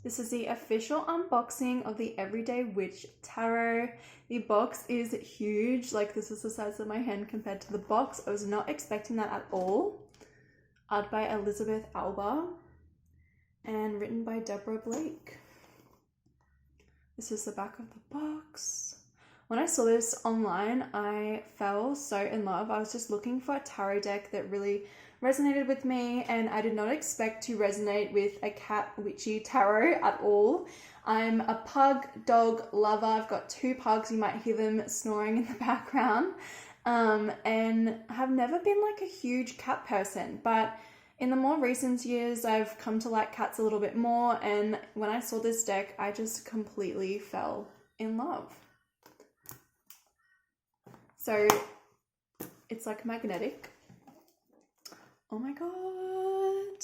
This is the official unboxing of the Everyday Witch Tarot. The box is huge, like this is the size of my hand compared to the box. I was not expecting that at all. Art by Elisabeth Alba and written by Deborah Blake. This is the back of the box. When I saw this online, I fell so in love. I was just looking for a tarot deck that really resonated with me, and I did not expect to resonate with a cat witchy tarot at all. I'm a pug dog lover. I've got 2 pugs. You might hear them snoring in the background. And have never been like a huge cat person, but in the more recent years, I've come to like cats a little bit more, and when I saw this deck, I just completely fell in love. So it's like magnetic. Oh my god,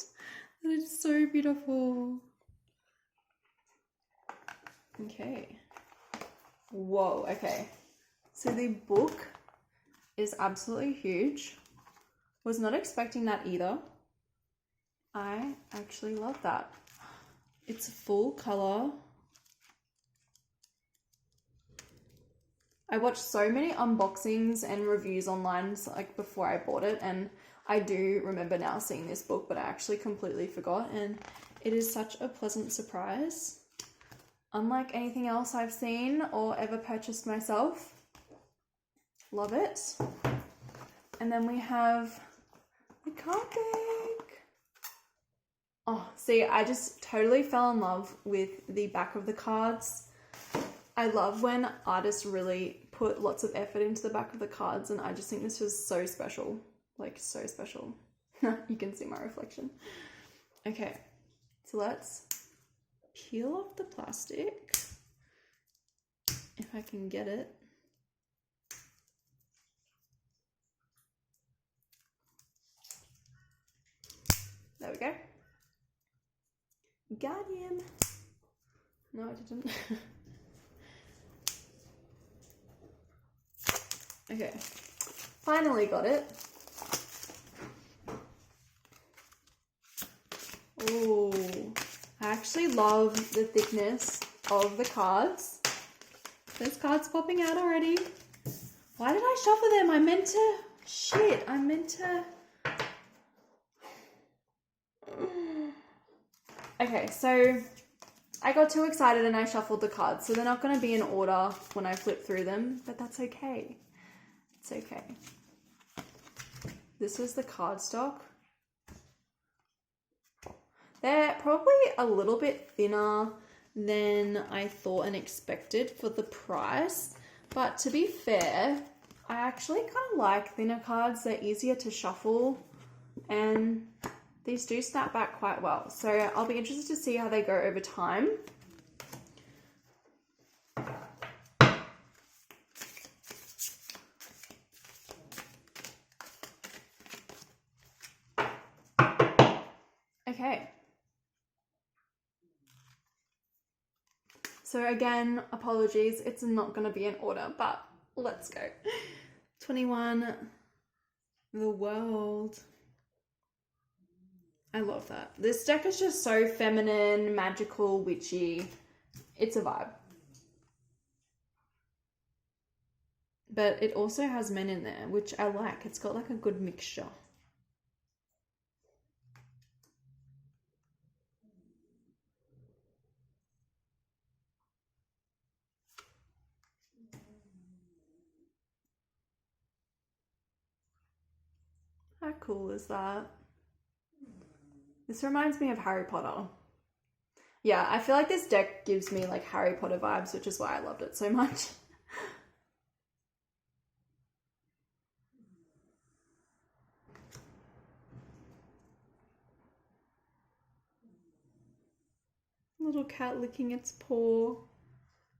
that is so beautiful. Okay. Whoa, okay. So the book is absolutely huge. Was not expecting that either. I actually love that. It's full color. I watched so many unboxings and reviews online like before I bought it, and I do remember now seeing this book, but I actually completely forgot, and it is such a pleasant surprise. Unlike anything else I've seen or ever purchased myself. Love it. And then we have the card deck. Oh, see, I just totally fell in love with the back of the cards. I love when artists really put lots of effort into the back of the cards, and I just think this was so special. Like, so special. You can see my reflection. Okay, so let's peel off the plastic, if I can get it. There we go. Got him. No, I didn't. Okay, finally got it. Oh, I actually love the thickness of the cards. There's cards popping out already. Why did I shuffle them? I meant to. Okay, so I got too excited and I shuffled the cards, so they're not going to be in order when I flip through them, but that's okay. It's okay. This was the cardstock. They're probably a little bit thinner than I thought and expected for the price, but to be fair, I actually kind of like thinner cards. They're easier to shuffle, and these do snap back quite well. So I'll be interested to see how they go over time. Okay. So again, apologies, it's not going to be in order, but let's go. 21, the world. I love that. This deck is just so feminine, magical, witchy. It's a vibe. But it also has men in there, which I like. It's got like a good mixture. How cool is that? This reminds me of Harry Potter. Yeah, I feel like this deck gives me like Harry Potter vibes, which is why I loved it so much. Little cat licking its paw.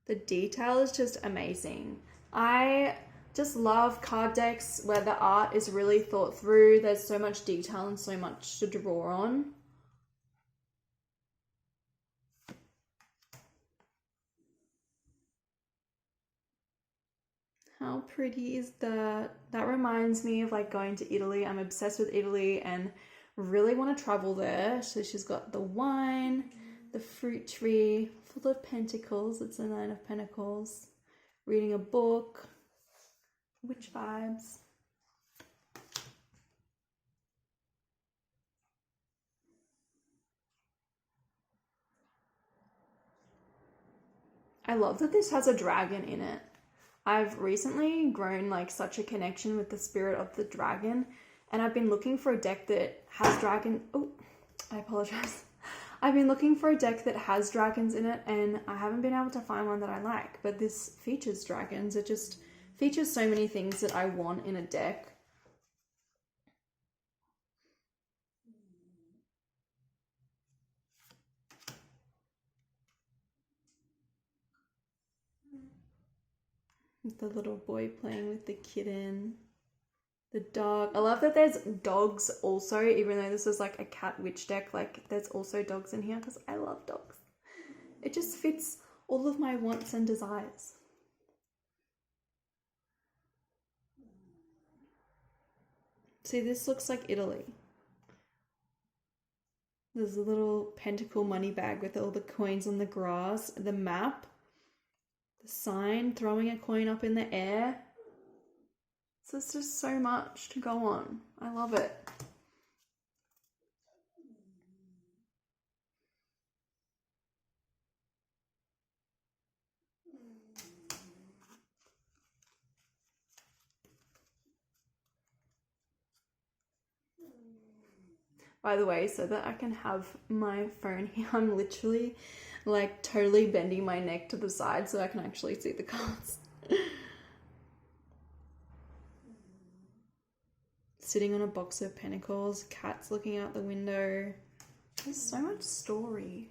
The detail is just amazing. I just love card decks where the art is really thought through. There's so much detail and so much to draw on. How pretty is that? That reminds me of like going to Italy. I'm obsessed with Italy and really want to travel there. So she's got the wine, The fruit tree full of pentacles. It's a 9 of Pentacles. Reading a book. Witch vibes. I love that this has a dragon in it. I've recently grown like such a connection with the spirit of the dragon, and I've been looking for a deck that has dragon. Oh, I apologize. I've been looking for a deck that has dragons in it, and I haven't been able to find one that I like, but this features dragons. It just features so many things that I want in a deck. The little boy playing with the kitten. The dog. I love that there's dogs also, even though this is like a cat witch deck, like there's also dogs in here because I love dogs. It just fits all of my wants and desires. See, this looks like Italy. There's a little pentacle money bag with all the coins on the grass, the map, the sign, throwing a coin up in the air. So there's just so much to go on. I love it. By the way, so that I can have my phone here, I'm literally like totally bending my neck to the side so I can actually see the cards. Sitting on a box of pentacles, cats looking out the window. There's so much story.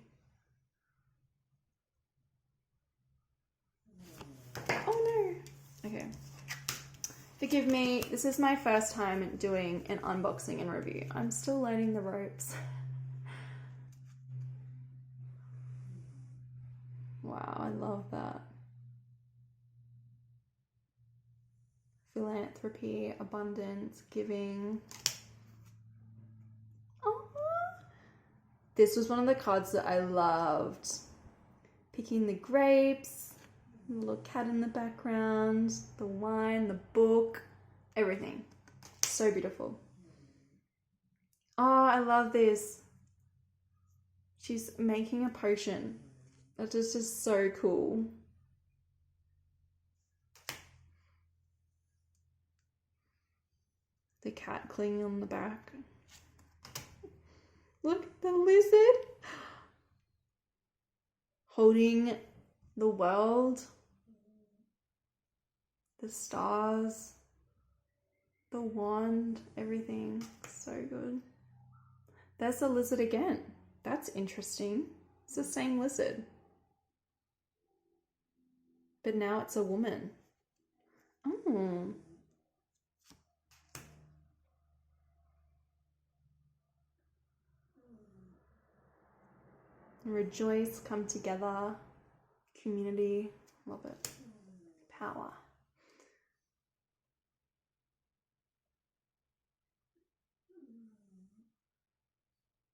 Oh no. Okay. Forgive me, this is my first time doing an unboxing and review. I'm still learning the ropes. Wow, I love that. Philanthropy, abundance, giving. Oh, this was one of the cards that I loved. Picking the grapes, the little cat in the background, the wine, the book, everything. So beautiful. Oh, I love this. She's making a potion. That is just so cool. The cat clinging on the back. Look, the lizard holding the world, the stars, the wand, everything. So good. There's the lizard again. That's interesting. It's the same lizard, but now it's a woman. Oh. Rejoice, come together, community, love it, power.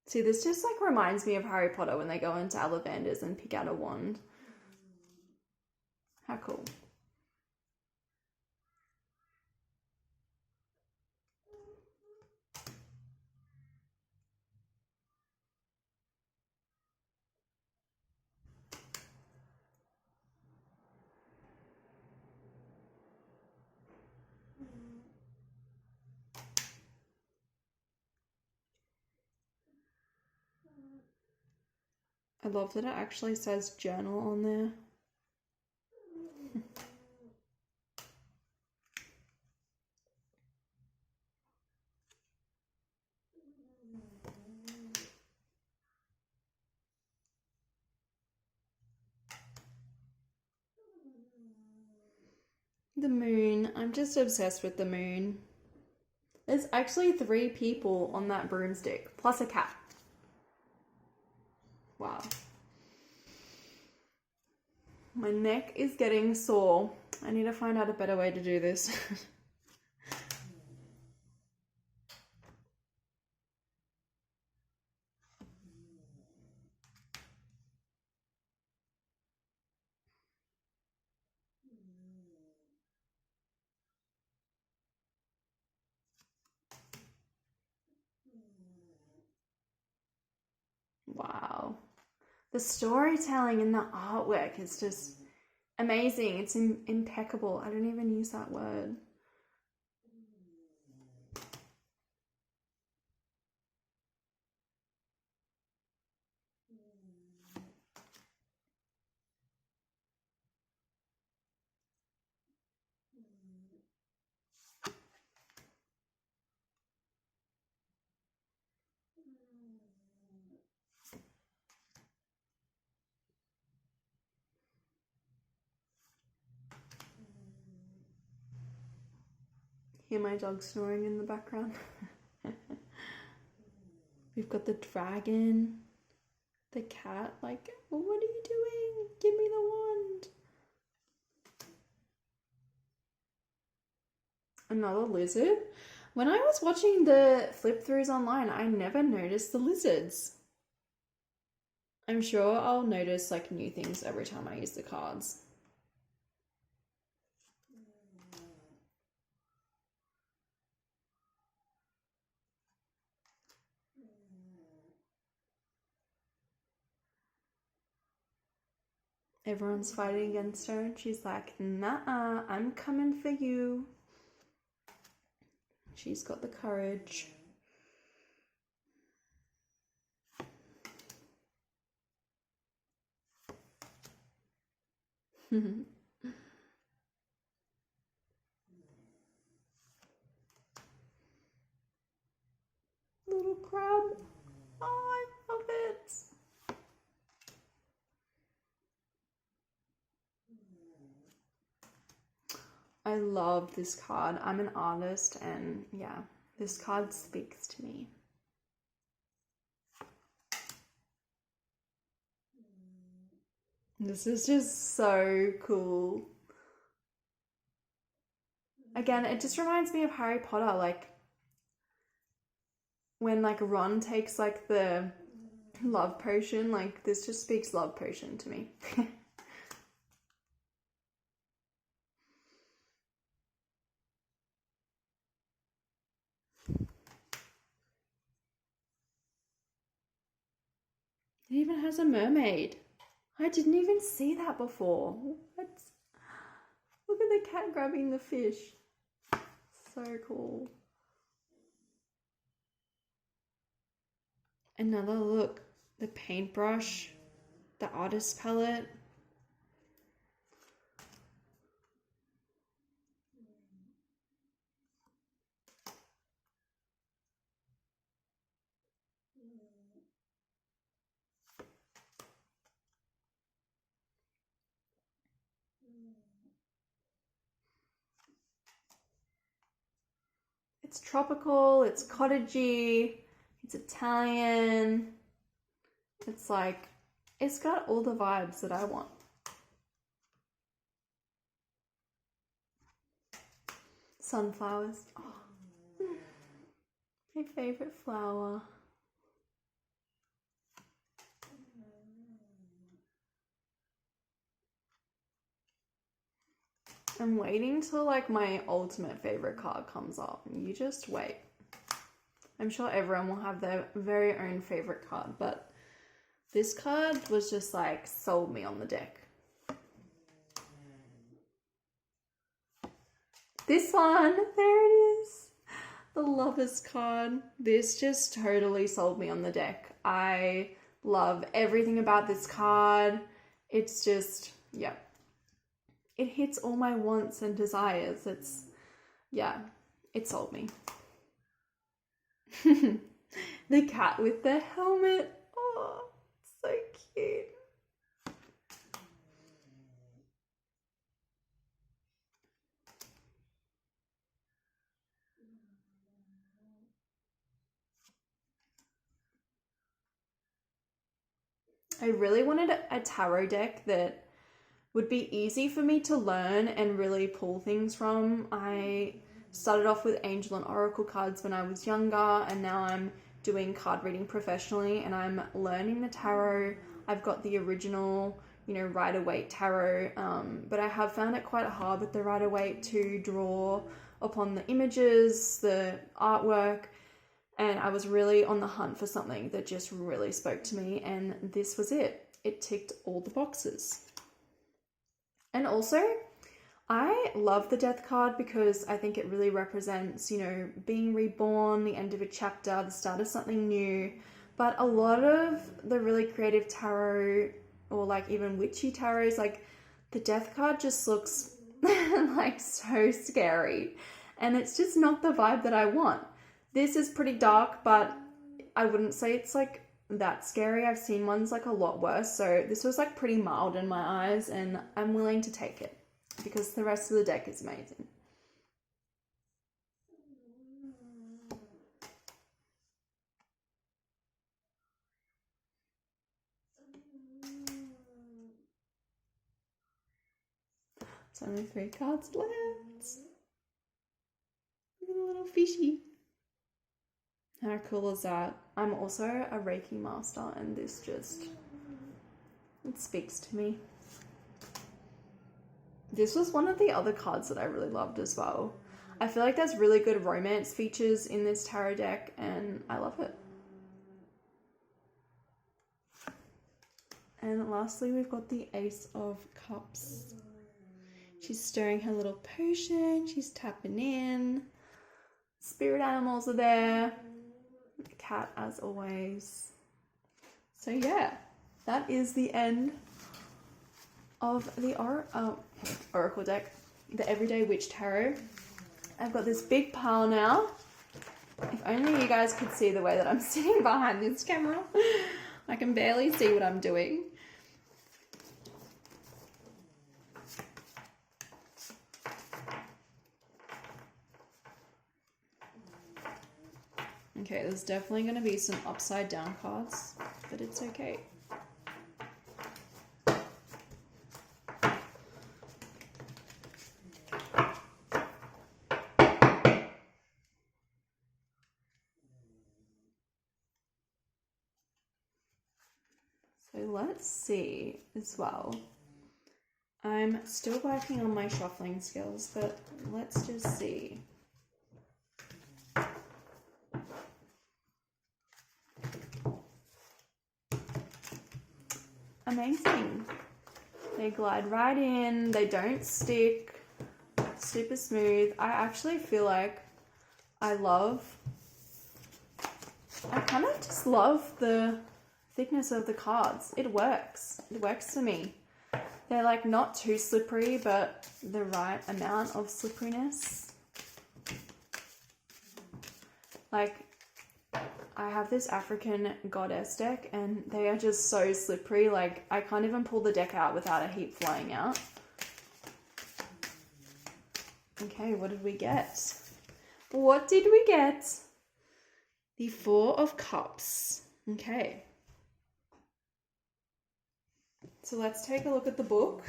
See, this just like reminds me of Harry Potter when they go into Ollivanders and pick out a wand. How cool. I love that it actually says journal on there. The moon. I'm just obsessed with the moon. There's actually 3 people on that broomstick, plus a cat. Wow. My neck is getting sore. I need to find out a better way to do this. The storytelling and the artwork is just amazing. It's impeccable. I don't even use that word. Hear my dog snoring in the background. We've got the dragon, the cat, like, well, what are you doing? Give me the wand. Another lizard. When I was watching the flip throughs online, I never noticed the lizards. I'm sure I'll notice like new things every time I use the cards. Everyone's fighting against her and she's like, nah, I'm coming for you. She's got the courage. Little crab. Oh, I love it. I love this card. I'm an artist and yeah, this card speaks to me. This is just so cool. Again, it just reminds me of Harry Potter, like when like Ron takes like the love potion, like this just speaks love potion to me. It even has a mermaid. I didn't even see that before. What? Look at the cat grabbing the fish. So cool. Another look. The paintbrush. The artist palette. It's tropical, it's cottagey, it's Italian. It's like, it's got all the vibes that I want. Sunflowers. Oh, my favorite flower. I'm waiting till like my ultimate favorite card comes up. You just wait. I'm sure everyone will have their very own favorite card, but this card was just like sold me on the deck. This one, there it is. The Lovers card. This just totally sold me on the deck. I love everything about this card. It's just, yeah. It hits all my wants and desires. It's, yeah, it sold me. The cat with the helmet. Oh, so cute. I really wanted a tarot deck that would be easy for me to learn and really pull things from. I started off with Angel and Oracle cards when I was younger, and now I'm doing card reading professionally and I'm learning the tarot. I've got the original, Rider-Waite tarot, but I have found it quite hard with the Rider-Waite to draw upon the images, the artwork, and I was really on the hunt for something that just really spoke to me, and this was it. it ticked all the boxes. And also, I love the death card because I think it really represents, you know, being reborn, the end of a chapter, the start of something new. But a lot of the really creative tarot, or like even witchy tarots, like the death card just looks like so scary. And it's just not the vibe that I want. This is pretty dark, but I wouldn't say it's like that scary. I've seen ones like a lot worse. So this was like pretty mild in my eyes, and I'm willing to take it because the rest of the deck is amazing. It's only 3 cards left. Look at the little fishy. How cool is that? I'm also a Reiki master, and this just, it speaks to me. This was one of the other cards that I really loved as well. I feel like there's really good romance features in this tarot deck, and I love it. And lastly, we've got the Ace of Cups. She's stirring her little potion. She's tapping in. Spirit animals are there. Cat as always. So yeah, that is the end of the Oracle deck, the Everyday Witch Tarot. I've got this big pile now. If only you guys could see the way that I'm sitting behind this camera. I can barely see what I'm doing. Okay, there's definitely going to be some upside down cards, but it's okay. So let's see as well. I'm still working on my shuffling skills, but let's just see. Amazing. They glide right in, they don't stick, super smooth. I actually feel like I kind of just love the thickness of the cards. It works for me. They're like not too slippery, but the right amount of slipperiness. Like, I have this African goddess deck, and they are just so slippery. Like, I can't even pull the deck out without a heap flying out. Okay, what did we get? What did we get? The 4 of Cups. Okay. So let's take a look at the book.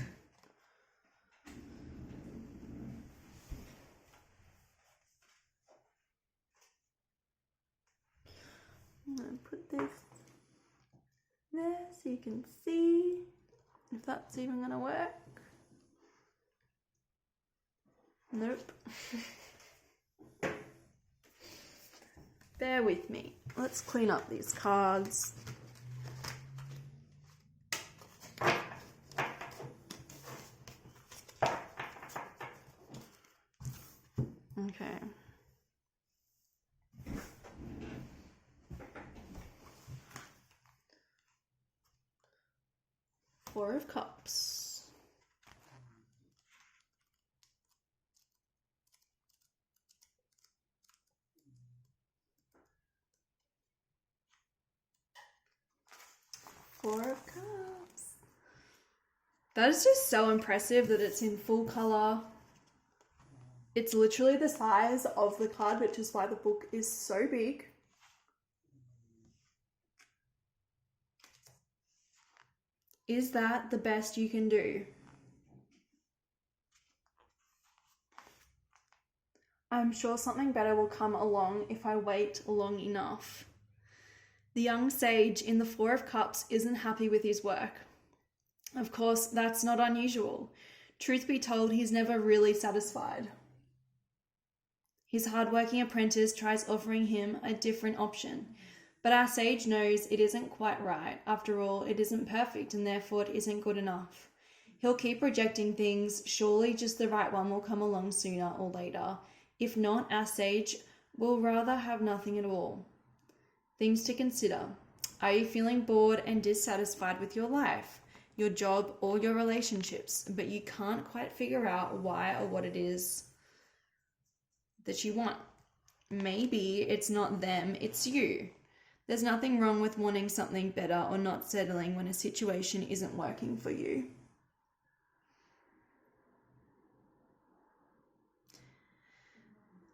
I'm going to put this there so you can see if that's even going to work. Nope. Bear with me. Let's clean up these cards. Okay. 4 of Cups. Four of Cups. That is just so impressive that it's in full color. It's literally the size of the card, which is why the book is so big. Is that the best you can do? I'm sure something better will come along if I wait long enough. The young sage in the 4 of Cups isn't happy with his work. Of course, that's not unusual. Truth be told, he's never really satisfied. His hardworking apprentice tries offering him a different option, But our sage knows it isn't quite right. After all, it isn't perfect and therefore it isn't good enough. He'll keep rejecting things. Surely just the right one will come along sooner or later. If not, our sage will rather have nothing at all. Things to consider. Are you feeling bored and dissatisfied with your life, your job, or your relationships, but you can't quite figure out why or what it is that you want? Maybe it's not them, it's you. There's nothing wrong with wanting something better or not settling when a situation isn't working for you.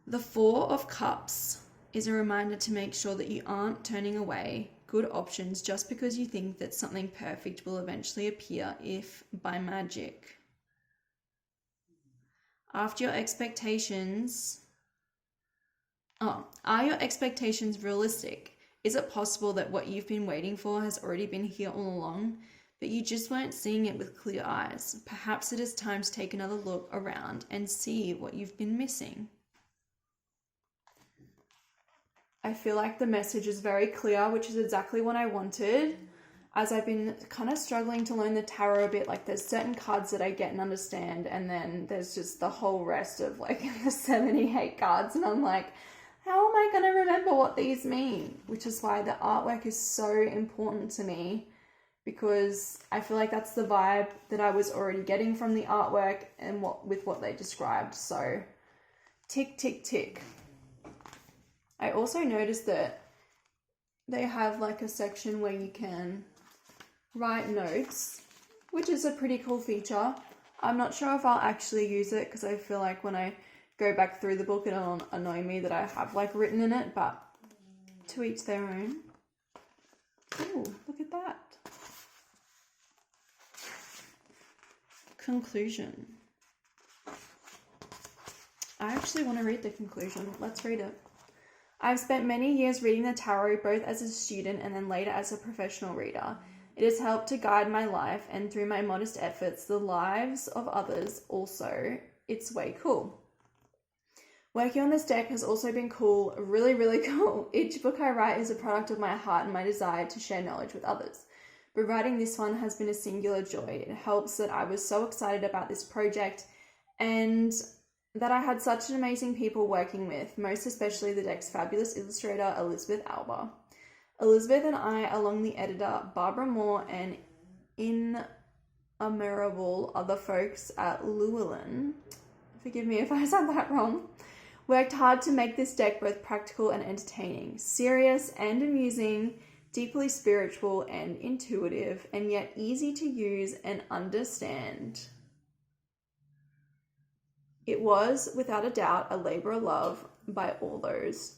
The Four of Cups is a reminder to make sure that you aren't turning away good options just because you think that something perfect will eventually appear, if by magic. Are your expectations realistic? Is it possible that what you've been waiting for has already been here all along, but you just weren't seeing it with clear eyes? Perhaps it is time to take another look around and see what you've been missing. I feel like the message is very clear, which is exactly what I wanted. As I've been kind of struggling to learn the tarot a bit, like there's certain cards that I get and understand, and then there's just the whole rest of like the 78 cards, and I'm like, how am I going to remember what these mean? Which is why the artwork is so important to me, because I feel like that's the vibe that I was already getting from the artwork and what they described. So tick, tick, tick. I also noticed that they have like a section where you can write notes, which is a pretty cool feature. I'm not sure if I'll actually use it because I feel like when I go back through the book it'll annoy me that I have like written in it, but to each their own. Oh, look at that. Conclusion. I actually want to read the conclusion. Let's read it. I've spent many years reading the tarot, both as a student and then later as a professional reader. It has helped to guide my life, and through my modest efforts, the lives of others also. It's way cool. Working on this deck has also been cool, really, really cool. Each book I write is a product of my heart and my desire to share knowledge with others. But writing this one has been a singular joy. It helps that I was so excited about this project and that I had such an amazing people working with, most especially the deck's fabulous illustrator, Elisabeth Alba. Elisabeth and I, along the editor, Barbara Moore, and innumerable other folks at Llewellyn, forgive me if I said that wrong, worked hard to make this deck both practical and entertaining, serious and amusing, deeply spiritual and intuitive, and yet easy to use and understand. It was, without a doubt, a labor of love by all those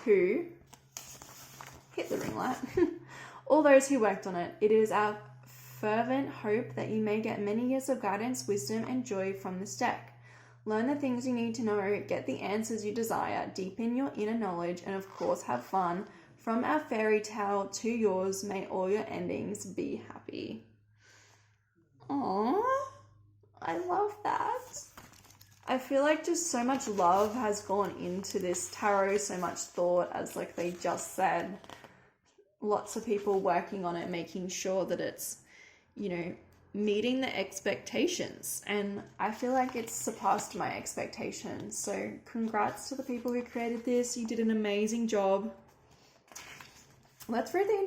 who hit the ring light. All those who worked on it. It is our fervent hope that you may get many years of guidance, wisdom, and joy from this deck. Learn the things you need to know, get the answers you desire, deepen your inner knowledge, and of course have fun. From our fairy tale to yours, may all your endings be happy. Aww, I love that. I feel like just so much love has gone into this tarot, so much thought, as like they just said. Lots of people working on it, making sure that it's, meeting the expectations. And I feel like it's surpassed my expectations. So congrats to the people who created this. You did an amazing job. Let's read the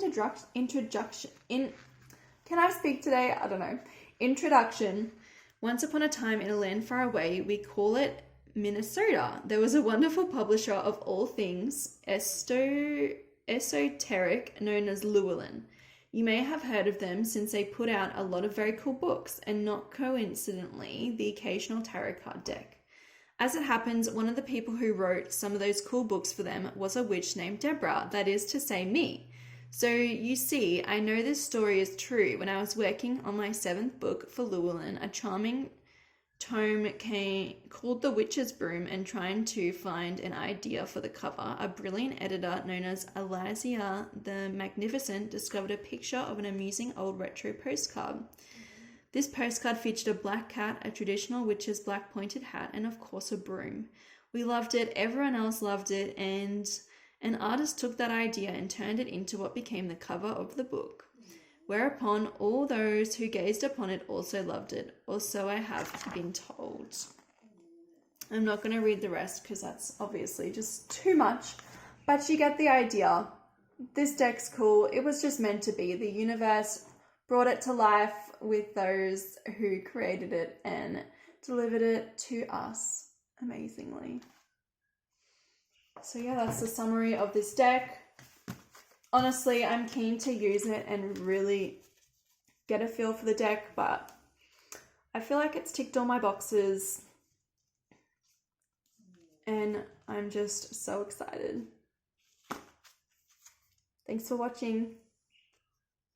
introduction. Can I speak today? I don't know. Introduction. Once upon a time in a land far away, we call it Minnesota, there was a wonderful publisher of all things esoteric known as Llewellyn. You may have heard of them since they put out a lot of very cool books, and not coincidentally, the occasional tarot card deck. As it happens, one of the people who wrote some of those cool books for them was a witch named Deborah, that is to say me. So you see, I know this story is true. When I was working on my 7th book for Llewellyn, a charming tome called The Witch's Broom, and trying to find an idea for the cover, a brilliant editor known as Elisabeth the Magnificent discovered a picture of an amusing old retro postcard. This postcard featured a black cat, a traditional witch's black pointed hat, and of course a broom. We loved it, everyone else loved it, and An artist took that idea and turned it into what became the cover of the book. Whereupon all those who gazed upon it also loved it, or so I have been told. I'm not going to read the rest because that's obviously just too much, but you get the idea. This deck's cool. It was just meant to be. The universe brought it to life with those who created it and delivered it to us amazingly. So yeah, that's the summary of this deck. Honestly, I'm keen to use it and really get a feel for the deck, but I feel like it's ticked all my boxes and I'm just so excited. Thanks for watching.